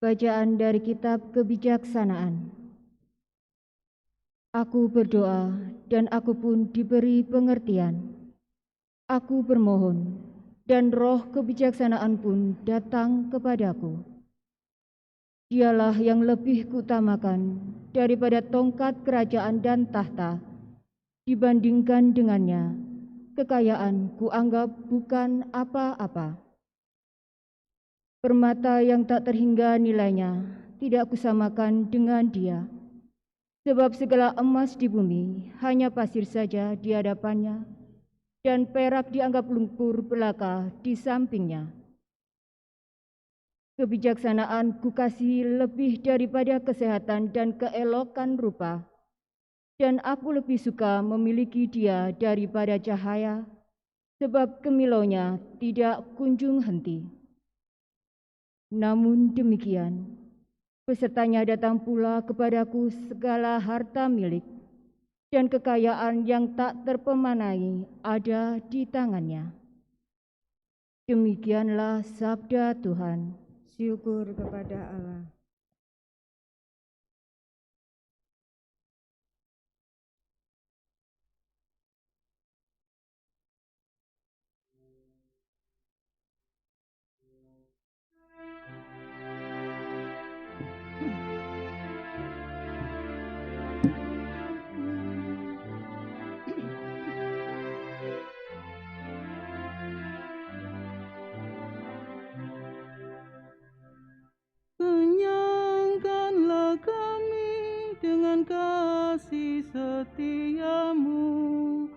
Bacaan dari Kitab Kebijaksanaan. Aku berdoa dan aku pun diberi pengertian. Aku bermohon dan roh kebijaksanaan pun datang kepadaku. Dialah yang lebih kutamakan daripada tongkat kerajaan dan tahta. Dibandingkan dengannya, kekayaan kuanggap bukan apa-apa. Permata yang tak terhingga nilainya tidak kusamakan dengan dia. Sebab segala emas di bumi hanya pasir saja di hadapannya, dan perak dianggap lumpur belaka di sampingnya. Kebijaksanaan kukasihi lebih daripada kesehatan dan keelokan rupa, dan aku lebih suka memiliki dia daripada cahaya, sebab kemilaunya tidak kunjung henti. Namun demikian, besertanya datang pula kepadaku segala harta milik, dan kekayaan yang tak terpemanai ada di tangannya. Demikianlah sabda Tuhan. Syukur kepada Allah. Kenyangkanlah kami dengan kasih setiamu,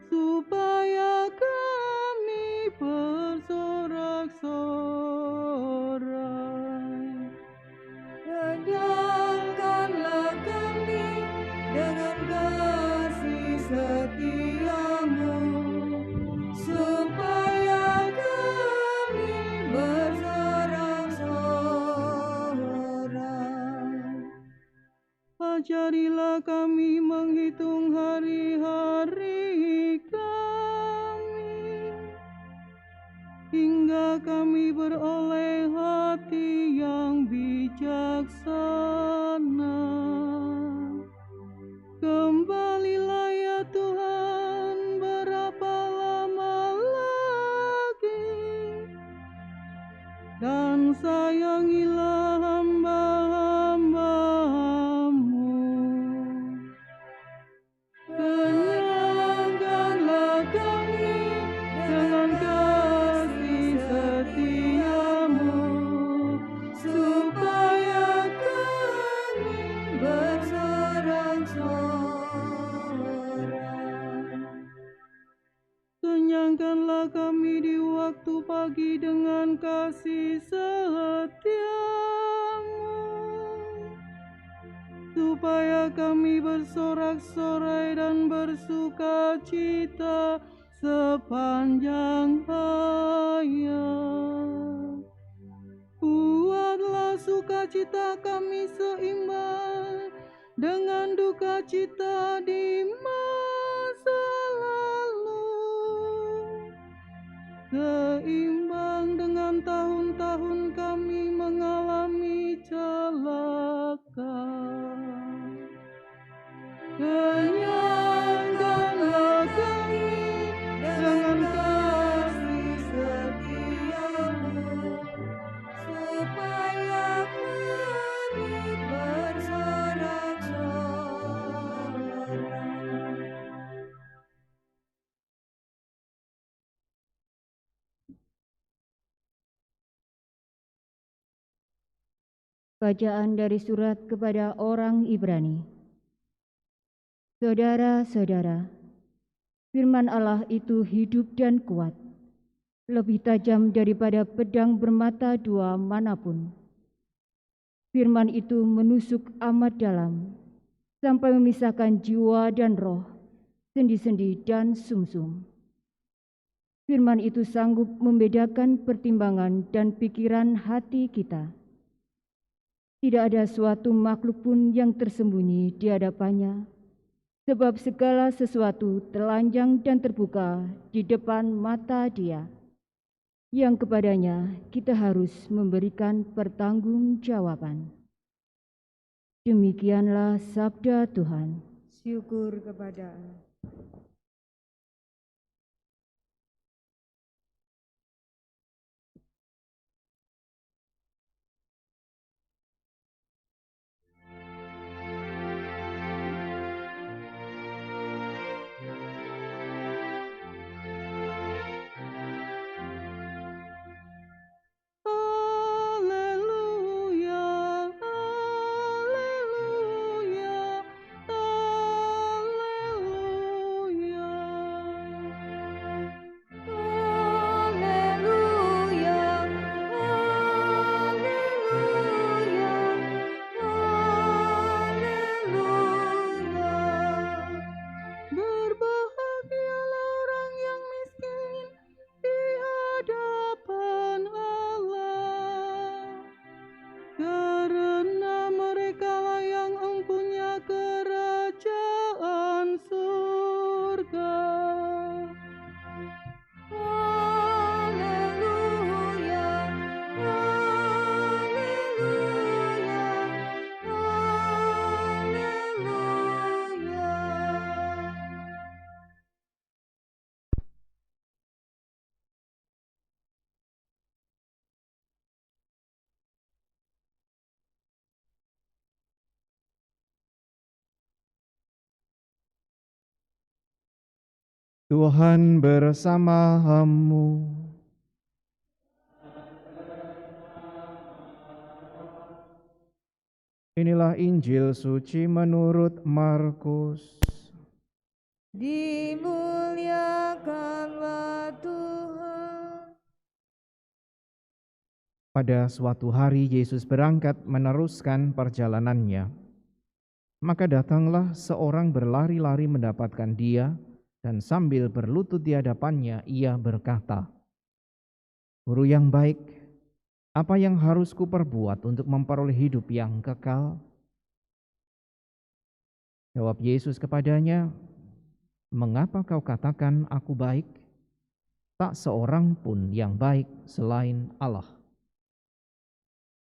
supaya kami bersorak-sorai. Kenyangkanlah kami dengan kasih setiamu, supaya kami bersorak-sorai. Ajarilah kami menghitung hari-hari kami, hingga kami beroleh hati yang bijaksana. Kembalilah ya Tuhan, berapa lama lagi, dan sayangilah hamba-hamba-Mu. Kenyangkanlah kami dengan kasih setiamu, supaya kami bersorak-sorai. Kenyangkanlah kami di waktu pagi dengan kasih setiamu, supaya kami bersorak-sorai dan bersuka cita sepanjang hayat. Buatlah sukacita kami seimbang dengan duka cita di masa lalu, seimbang dengan tahun-tahun kami mengalami celaka. Kenyangkanlah kami dengan kasih setiamu, supaya kami bersorak-sorai. Bacaan dari surat kepada orang Ibrani. Saudara-saudara, firman Allah itu hidup dan kuat, lebih tajam daripada pedang bermata dua manapun. Firman itu menusuk amat dalam, sampai memisahkan jiwa dan roh, sendi-sendi dan sumsum. Firman itu sanggup membedakan pertimbangan dan pikiran hati kita. Tidak ada suatu makhluk pun yang tersembunyi di hadapannya, sebab segala sesuatu telanjang dan terbuka di depan mata Dia. yang kepadanya kita harus memberikan pertanggungjawaban. Demikianlah sabda Tuhan. Syukur kepada Allah. Haleluya, haleluya, haleluya. Haleluya, haleluya, haleluya. Berbahagialah orang yang miskin di hadapan Allah, karena merekalah yang empunya kerajaan surga. Haleluya, haleluya, haleluya. Tuhan bersamamu. Inilah Injil suci menurut Markus. Dimuliakanlah Tuhan. Pada suatu hari Yesus berangkat meneruskan perjalanannya. Maka datanglah seorang berlari-lari mendapatkan dia, dan sambil berlutut di hadapannya ia berkata, "Guru yang baik, apa yang harus kuperbuat untuk memperoleh hidup yang kekal?" Jawab Yesus kepadanya, "Mengapa kau katakan aku baik? Tak seorang pun yang baik selain Allah.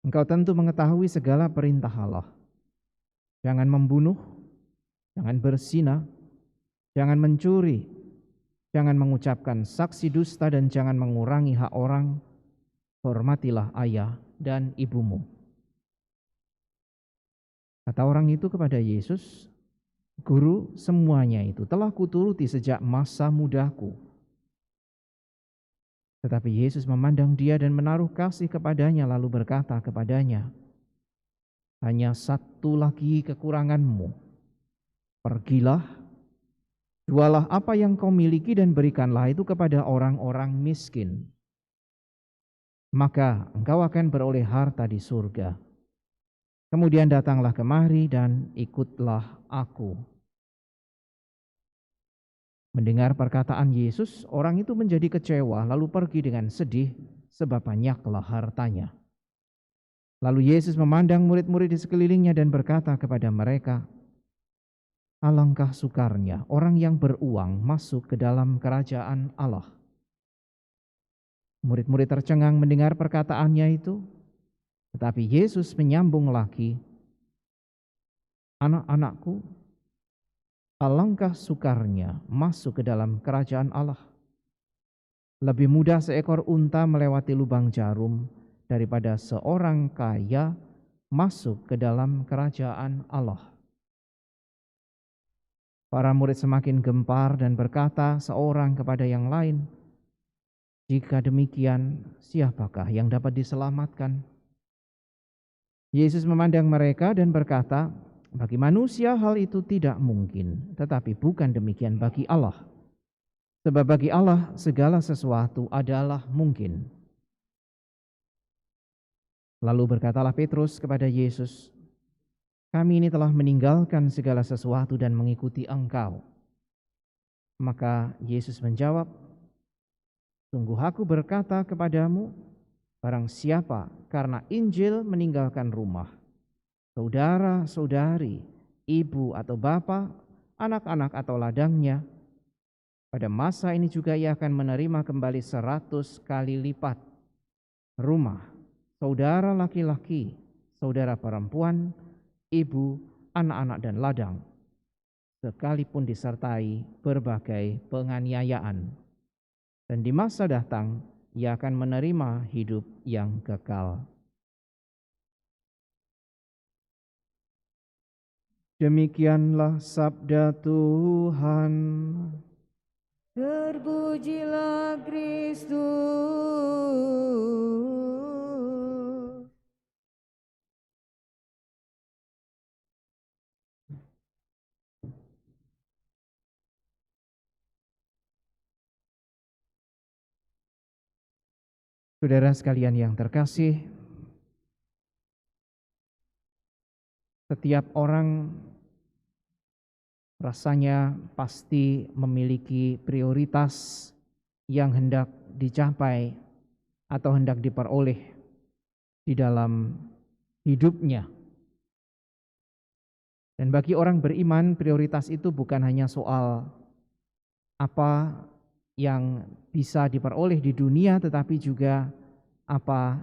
Engkau tentu mengetahui segala perintah Allah. Jangan membunuh, jangan berzina, jangan mencuri, jangan mengucapkan saksi dusta, dan jangan mengurangi hak orang. Hormatilah ayah dan ibumu." Kata orang itu kepada Yesus, "Guru, semuanya itu telah kuturuti sejak masa mudaku." Tetapi Yesus memandang dia dan menaruh kasih kepadanya, lalu berkata kepadanya, "Hanya satu lagi kekuranganmu. Pergilah, jualah apa yang kau miliki dan berikanlah itu kepada orang-orang miskin. Maka engkau akan beroleh harta di surga. Kemudian datanglah kemari dan ikutlah aku." Mendengar perkataan Yesus, orang itu menjadi kecewa lalu pergi dengan sedih sebab banyaklah hartanya. Lalu Yesus memandang murid-murid di sekelilingnya dan berkata kepada mereka, "Alangkah sukarnya orang yang beruang masuk ke dalam kerajaan Allah." Murid-murid tercengang mendengar perkataannya itu, tetapi Yesus menyambung lagi, "Anak-anakku, alangkah sukarnya masuk ke dalam kerajaan Allah. Lebih mudah seekor unta melewati lubang jarum daripada seorang kaya masuk ke dalam kerajaan Allah." Para murid semakin gempar dan berkata seorang kepada yang lain, "Jika demikian, siapakah yang dapat diselamatkan?" Yesus memandang mereka dan berkata, "Bagi manusia hal itu tidak mungkin, tetapi bukan demikian bagi Allah. Sebab bagi Allah segala sesuatu adalah mungkin." Lalu berkatalah Petrus kepada Yesus, "Kami ini telah meninggalkan segala sesuatu dan mengikuti Engkau." Maka Yesus menjawab, "Sungguh aku berkata kepadamu, barang siapa karena Injil meninggalkan rumah, saudara-saudari, ibu atau bapa, anak-anak atau ladangnya, pada masa ini juga ia akan menerima kembali 100 kali lipat rumah, saudara laki-laki, saudara perempuan, ibu, anak-anak dan ladang, sekalipun disertai berbagai penganiayaan. Dan di masa datang ia akan menerima hidup yang kekal. Demikianlah sabda Tuhan. Terpujilah Kristus. Saudara sekalian yang terkasih, setiap orang rasanya pasti memiliki prioritas yang hendak dicapai atau hendak diperoleh di dalam hidupnya. Dan bagi orang beriman, prioritas itu bukan hanya soal apa yang bisa diperoleh di dunia, tetapi juga apa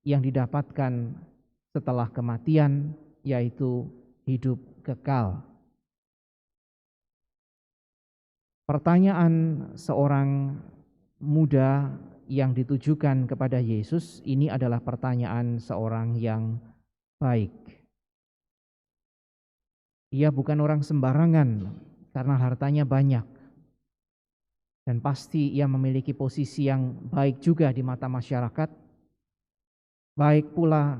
yang didapatkan setelah kematian, yaitu hidup kekal. Pertanyaan seorang muda yang ditujukan kepada Yesus ini adalah pertanyaan seorang yang baik. Ia bukan orang sembarangan karena hartanya banyak. Dan pasti ia memiliki posisi yang baik juga di mata masyarakat, baik pula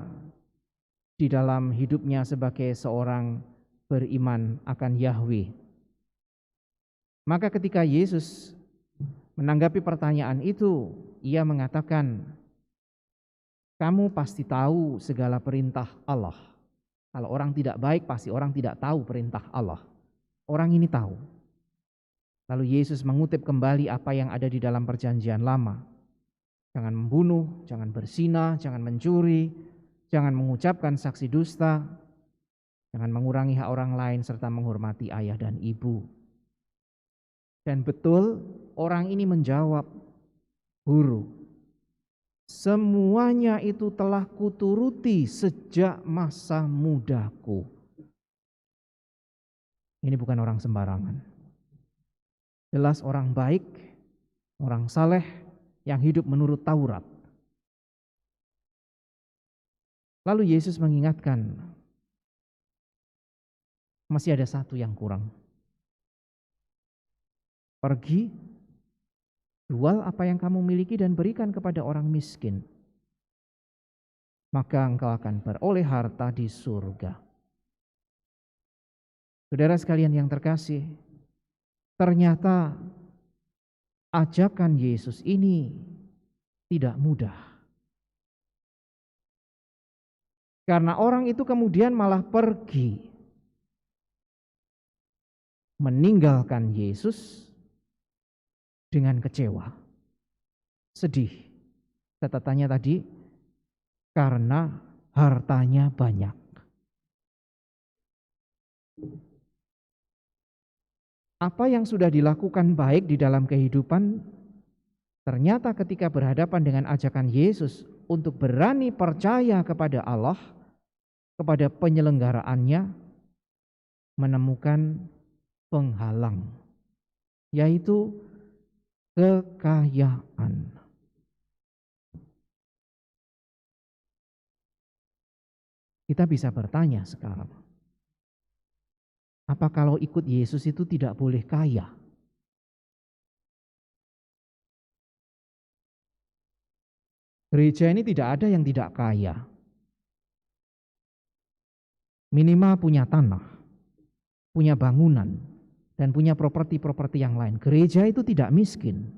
di dalam hidupnya sebagai seorang beriman akan Yahweh. Maka ketika Yesus menanggapi pertanyaan itu, ia mengatakan, kamu pasti tahu segala perintah Allah. Kalau orang tidak baik, pasti orang tidak tahu perintah Allah. Orang ini tahu. Lalu Yesus mengutip kembali apa yang ada di dalam perjanjian lama. Jangan membunuh, jangan berzina, jangan mencuri, jangan mengucapkan saksi dusta, jangan mengurangi hak orang lain, serta menghormati ayah dan ibu. Dan betul orang ini menjawab, Guru, semuanya itu telah kuturuti sejak masa mudaku. Ini bukan orang sembarangan. Jelas orang baik, orang saleh yang hidup menurut Taurat. Lalu Yesus mengingatkan, masih ada satu yang kurang. Pergi, jual apa yang kamu miliki dan berikan kepada orang miskin. Maka engkau akan beroleh harta di surga. Saudara sekalian yang terkasih, ternyata ajakan Yesus ini tidak mudah. Karena orang itu kemudian malah pergi meninggalkan Yesus dengan kecewa, sedih. Catatannya tadi, karena hartanya banyak. Apa yang sudah dilakukan baik di dalam kehidupan, ternyata ketika berhadapan dengan ajakan Yesus untuk berani percaya kepada Allah, kepada penyelenggaraannya, menemukan penghalang, yaitu kekayaan. Kita bisa bertanya sekarang, apa kalau ikut Yesus itu tidak boleh kaya? Gereja ini tidak ada yang tidak kaya. Minimal punya tanah, punya bangunan, dan punya properti-properti yang lain. Gereja itu tidak miskin.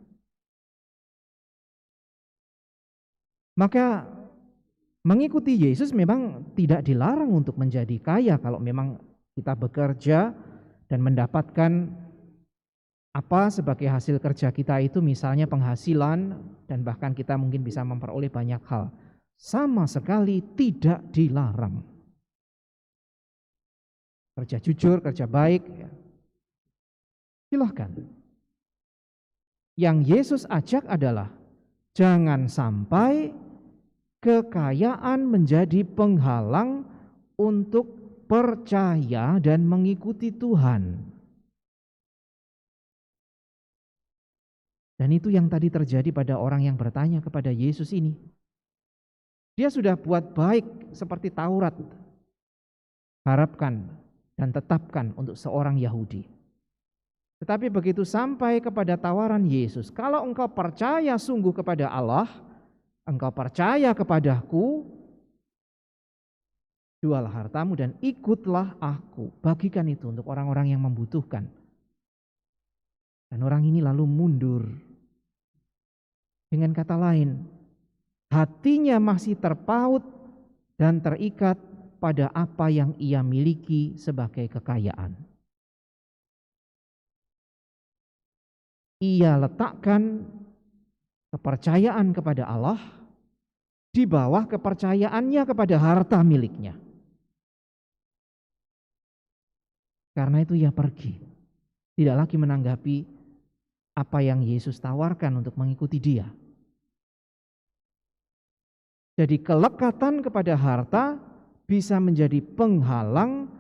Maka mengikuti Yesus memang tidak dilarang untuk menjadi kaya kalau memang kita bekerja dan mendapatkan apa sebagai hasil kerja kita itu, misalnya penghasilan, dan bahkan kita mungkin bisa memperoleh banyak hal. Sama sekali tidak dilarang. Kerja jujur, kerja baik, ya. Silahkan. Yang Yesus ajak adalah jangan sampai kekayaan menjadi penghalang untuk percaya dan mengikuti Tuhan. Dan itu yang tadi terjadi pada orang yang bertanya kepada Yesus ini. Dia sudah buat baik seperti Taurat harapkan dan tetapkan untuk seorang Yahudi. Tetapi begitu sampai kepada tawaran Yesus, kalau engkau percaya sungguh kepada Allah, engkau percaya kepadaku, jual hartamu dan ikutlah aku. Bagikan itu untuk orang-orang yang membutuhkan. Dan orang ini lalu mundur. Dengan kata lain, hatinya masih terpaut dan terikat pada apa yang ia miliki sebagai kekayaan. Ia letakkan kepercayaan kepada Allah di bawah kepercayaannya kepada harta miliknya. Karena itu ia pergi, tidak lagi menanggapi apa yang Yesus tawarkan untuk mengikuti dia. Jadi kelekatan kepada harta bisa menjadi penghalang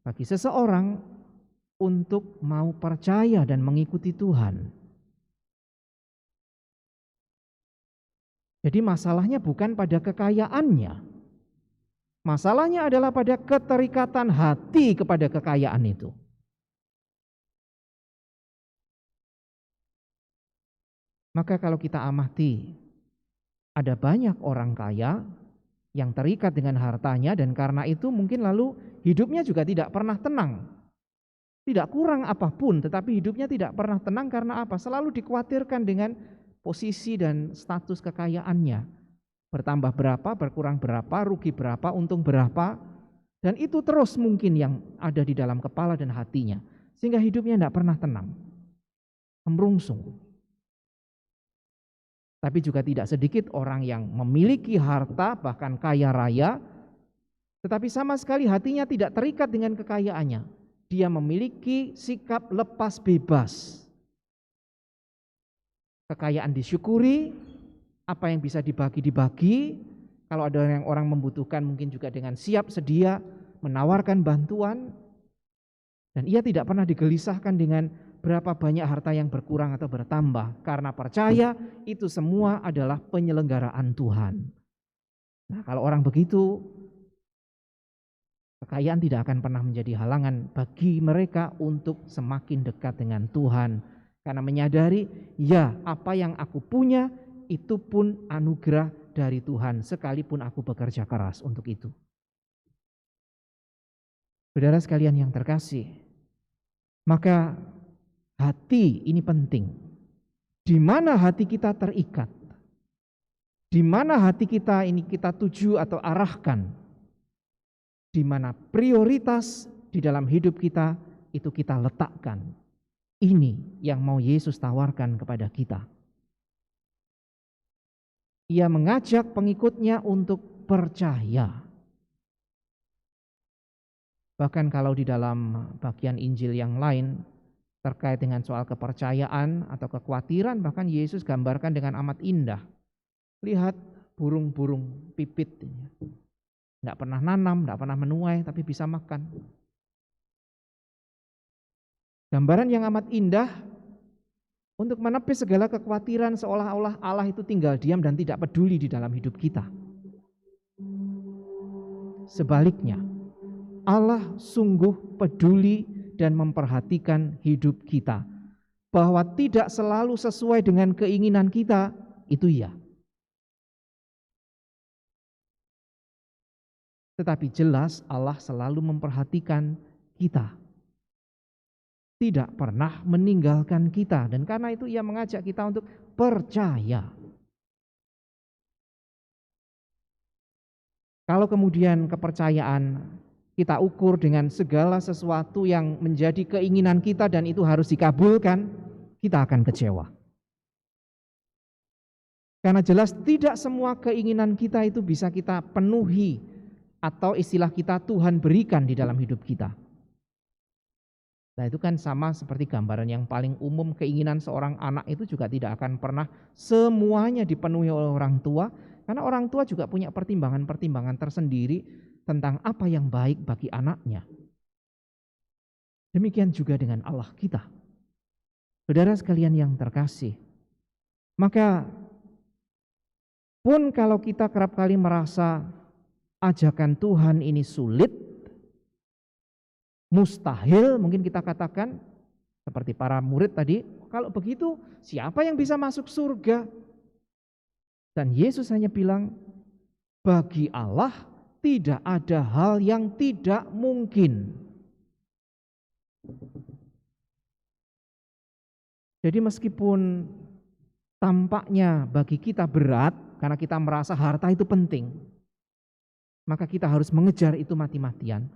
bagi seseorang untuk mau percaya dan mengikuti Tuhan. Jadi masalahnya bukan pada kekayaannya. Masalahnya adalah pada keterikatan hati kepada kekayaan itu. Maka kalau kita amati, ada banyak orang kaya yang terikat dengan hartanya dan karena itu mungkin lalu hidupnya juga tidak pernah tenang. Tidak kurang apapun tetapi hidupnya tidak pernah tenang karena apa? Selalu dikhawatirkan dengan posisi dan status kekayaannya. Bertambah berapa, berkurang berapa, rugi berapa, untung berapa. Dan itu terus mungkin yang ada di dalam kepala dan hatinya. Sehingga hidupnya tidak pernah tenang. Merungsung. Tapi juga tidak sedikit orang yang memiliki harta bahkan kaya raya. Tetapi sama sekali hatinya tidak terikat dengan kekayaannya. Dia memiliki sikap lepas bebas. Kekayaan disyukuri, apa yang bisa dibagi-dibagi, kalau ada yang orang membutuhkan mungkin juga dengan siap sedia menawarkan bantuan, dan ia tidak pernah digelisahkan dengan berapa banyak harta yang berkurang atau bertambah, karena percaya itu semua adalah penyelenggaraan Tuhan. Nah, kalau orang begitu, kekayaan tidak akan pernah menjadi halangan bagi mereka untuk semakin dekat dengan Tuhan, karena menyadari, ya apa yang aku punya itu pun anugerah dari Tuhan sekalipun aku bekerja keras untuk itu. Saudara sekalian yang terkasih, maka hati ini penting. Di mana hati kita terikat, di mana hati kita ini kita tuju atau arahkan, di mana prioritas di dalam hidup kita itu kita letakkan. Ini yang mau Yesus tawarkan kepada kita. Ia mengajak pengikutnya untuk percaya. Bahkan kalau di dalam bagian Injil yang lain terkait dengan soal kepercayaan atau kekhawatiran, bahkan Yesus gambarkan dengan amat indah. Lihat burung-burung pipit, tidak pernah nanam, tidak pernah menuai, tapi bisa makan. Gambaran yang amat indah untuk menepis segala kekhawatiran seolah-olah Allah itu tinggal diam dan tidak peduli di dalam hidup kita. Sebaliknya, Allah sungguh peduli dan memperhatikan hidup kita. Bahwa tidak selalu sesuai dengan keinginan kita, itu iya. Tetapi jelas Allah selalu memperhatikan kita. Tidak pernah meninggalkan kita, dan karena itu ia mengajak kita untuk percaya. Kalau kemudian kepercayaan kita ukur dengan segala sesuatu yang menjadi keinginan kita dan itu harus dikabulkan, kita akan kecewa. Karena jelas tidak semua keinginan kita itu bisa kita penuhi atau istilah kita Tuhan berikan di dalam hidup kita. Nah, itu kan sama seperti gambaran yang paling umum, keinginan seorang anak itu juga tidak akan pernah semuanya dipenuhi oleh orang tua, Karena orang tua juga punya pertimbangan-pertimbangan tersendiri tentang apa yang baik bagi anaknya. Demikian juga dengan Allah kita. Saudara sekalian yang terkasih, maka pun kalau kita kerap kali merasa ajakan Tuhan ini sulit, mustahil mungkin kita katakan, seperti para murid tadi, kalau begitu siapa yang bisa masuk surga? Dan Yesus hanya bilang, bagi Allah tidak ada hal yang tidak mungkin. Jadi meskipun tampaknya bagi kita berat, karena kita merasa harta itu penting, maka kita harus mengejar itu mati-matian.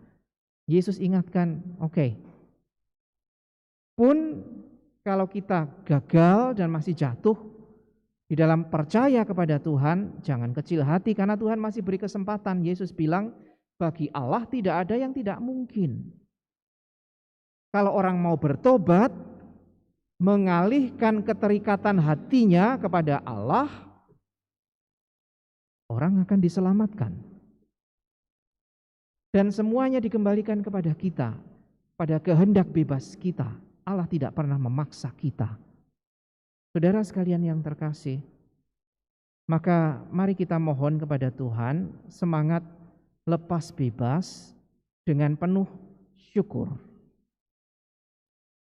Yesus ingatkan, oke, pun kalau kita gagal dan masih jatuh di dalam percaya kepada Tuhan, jangan kecil hati karena Tuhan masih beri kesempatan. Yesus bilang, bagi Allah tidak ada yang tidak mungkin. Kalau orang mau bertobat, mengalihkan keterikatan hatinya kepada Allah, orang akan diselamatkan. Dan semuanya dikembalikan kepada kita, pada kehendak bebas kita. Allah tidak pernah memaksa kita. Saudara sekalian yang terkasih, maka mari kita mohon kepada Tuhan semangat lepas bebas dengan penuh syukur.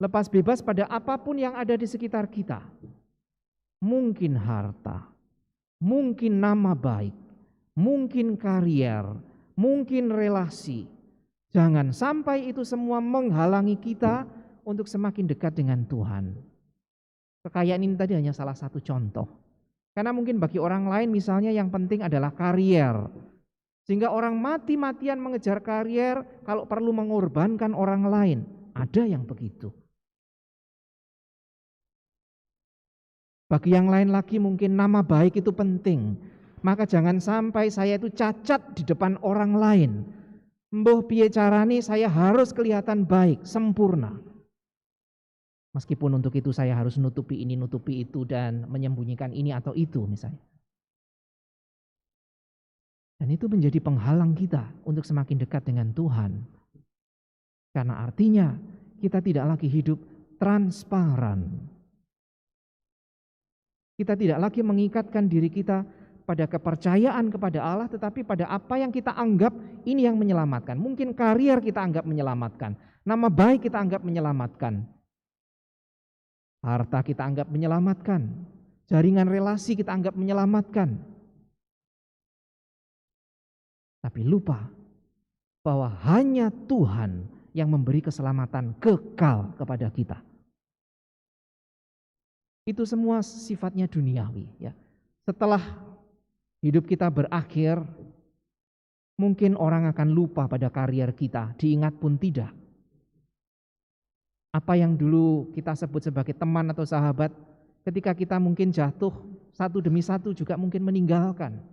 Lepas bebas pada apapun yang ada di sekitar kita. Mungkin harta, mungkin nama baik, mungkin karier, mungkin relasi. Jangan sampai itu semua menghalangi kita untuk semakin dekat dengan Tuhan. Kekayaan ini tadi hanya salah satu contoh. Karena mungkin bagi orang lain misalnya yang penting adalah karier. Sehingga orang mati-matian mengejar karier kalau perlu mengorbankan orang lain. Ada yang begitu. Bagi yang lain lagi mungkin nama baik itu penting. Maka jangan sampai saya itu cacat di depan orang lain. Mbah piye carane saya harus kelihatan baik, sempurna. Meskipun untuk itu saya harus nutupi ini, nutupi itu dan menyembunyikan ini atau itu misalnya. Dan itu menjadi penghalang kita untuk semakin dekat dengan Tuhan. Karena artinya kita tidak lagi hidup transparan. Kita tidak lagi mengikatkan diri kita pada kepercayaan kepada Allah, tetapi pada apa yang kita anggap ini yang menyelamatkan. Mungkin karier kita anggap menyelamatkan, nama baik kita anggap menyelamatkan, harta kita anggap menyelamatkan, jaringan relasi kita anggap menyelamatkan. Tapi lupa bahwa hanya Tuhan yang memberi keselamatan kekal kepada kita. Itu semua sifatnya duniawi, ya. Setelah hidup kita berakhir, mungkin orang akan lupa pada karier kita, diingat pun tidak. Apa yang dulu kita sebut sebagai teman atau sahabat, ketika kita mungkin jatuh satu demi satu juga mungkin meninggalkan.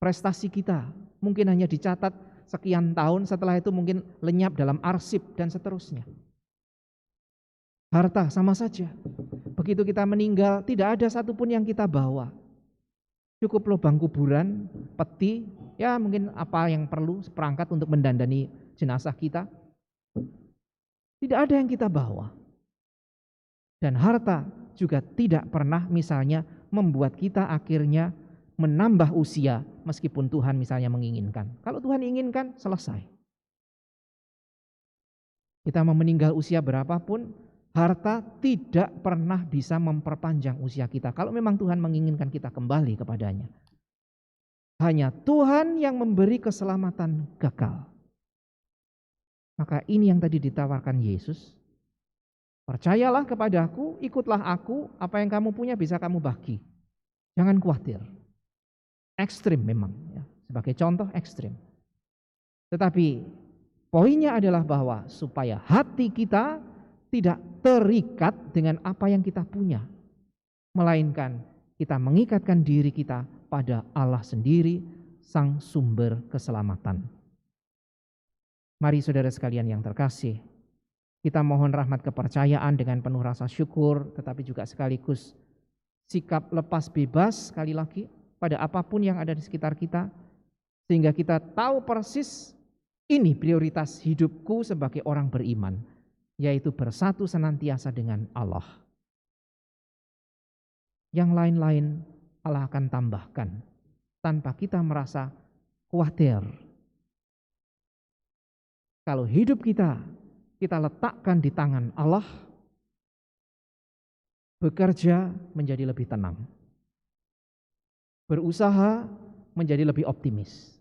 Prestasi kita mungkin hanya dicatat sekian tahun, setelah itu mungkin lenyap dalam arsip dan seterusnya. Harta sama saja. Begitu kita meninggal, tidak ada satupun yang kita bawa. Cukup lubang kuburan, peti, ya mungkin apa yang perlu, seperangkat untuk mendandani jenazah kita. Tidak ada yang kita bawa. Dan harta juga tidak pernah misalnya membuat kita akhirnya menambah usia meskipun Tuhan misalnya menginginkan. Kalau Tuhan inginkan, selesai. Kita mau meninggal usia berapapun, harta tidak pernah bisa memperpanjang usia kita. Kalau memang Tuhan menginginkan kita kembali kepadanya. Hanya Tuhan yang memberi keselamatan kekal. Maka ini yang tadi ditawarkan Yesus. Percayalah kepadaku, ikutlah aku, apa yang kamu punya bisa kamu bagi. Jangan khawatir. Ekstrim memang, ya. Sebagai contoh ekstrim. Tetapi poinnya adalah bahwa supaya hati kita tidak terikat dengan apa yang kita punya. Melainkan kita mengikatkan diri kita pada Allah sendiri, sang sumber keselamatan. Mari saudara sekalian yang terkasih, kita mohon rahmat kepercayaan dengan penuh rasa syukur, tetapi juga sekaligus sikap lepas bebas sekali lagi pada apapun yang ada di sekitar kita, sehingga kita tahu persis ini prioritas hidupku sebagai orang beriman, yaitu bersatu senantiasa dengan Allah. Yang lain-lain Allah akan tambahkan tanpa kita merasa khawatir. Kalau hidup kita letakkan di tangan Allah, bekerja menjadi lebih tenang, berusaha menjadi lebih optimis,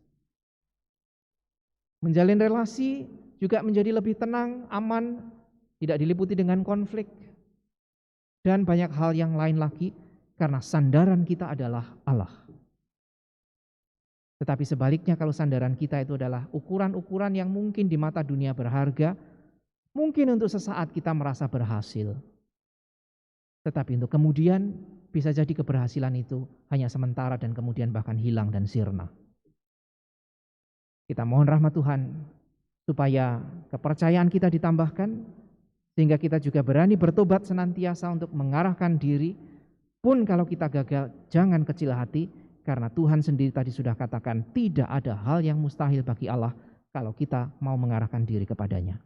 menjalin relasi juga menjadi lebih tenang, aman, tidak diliputi dengan konflik, dan banyak hal yang lain lagi, karena sandaran kita adalah Allah. Tetapi sebaliknya, kalau sandaran kita itu adalah ukuran-ukuran yang mungkin di mata dunia berharga, mungkin untuk sesaat kita merasa berhasil, tetapi untuk kemudian bisa jadi keberhasilan itu hanya sementara dan kemudian bahkan hilang dan sirna. Kita mohon rahmat Tuhan supaya kepercayaan kita ditambahkan, sehingga kita juga berani bertobat senantiasa untuk mengarahkan diri. Pun kalau kita gagal, jangan kecil hati, karena Tuhan sendiri tadi sudah katakan tidak ada hal yang mustahil bagi Allah kalau kita mau mengarahkan diri kepadanya.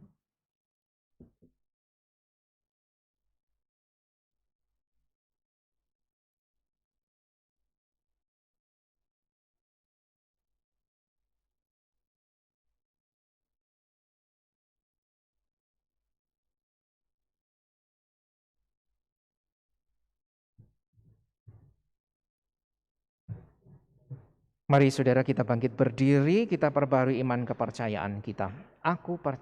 Mari saudara kita bangkit berdiri, kita perbarui iman kepercayaan kita. Aku percaya